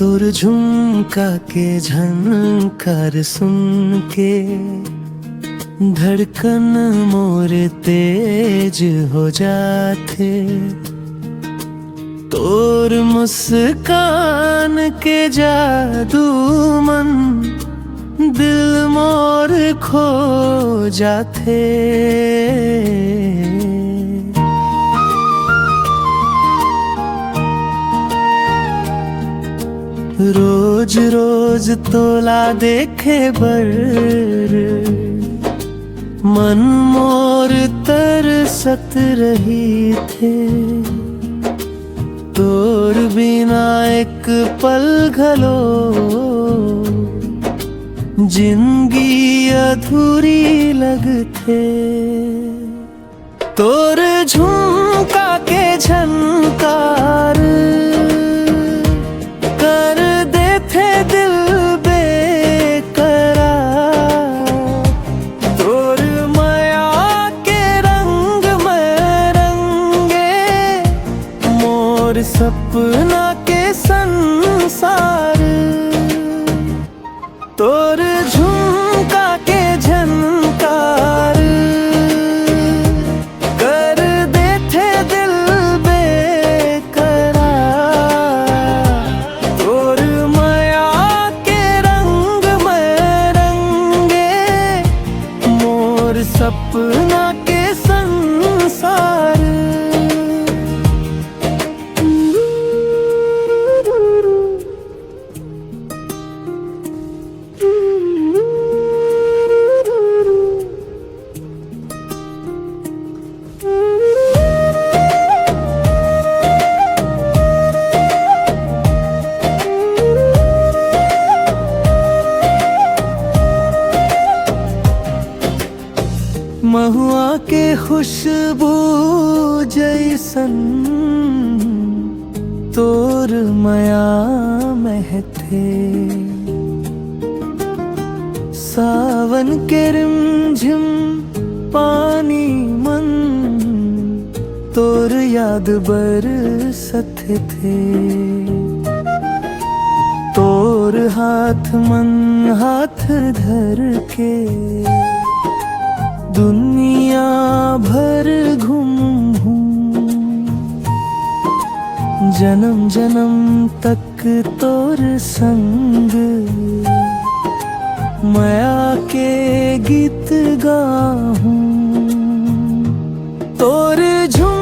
तोर झुमका के झनकार सुन के धड़कन मोर तेज हो जाते। तोर मुस्कान के जादू मन दिल मोर खो जाते। रोज रोज तोला देखे बर मन मोर तरसत रही थे। तोर बिना एक पल घलो जिंदगी अधूरी लगथे। तोर झुमका के झनकार कर देथे दिल बेकरार। तोर माया के रंग में रंगे मोर सपना के संसार। तोर झुमका के झनकार कर देथे दिल बेकरार। तोर माया के रंग में रंगे मोर सपना के संसार। महुआ के खुशबू जैसन तोर माया महथे। सावन के रिमझिम पानी मन तोर याद बरसत थे। तोर हाथ मन हाथ धर के दुनिया भर घूमूं। जन्म जन्म तक तोर संग माया के गीत गाऊं। तोर झुम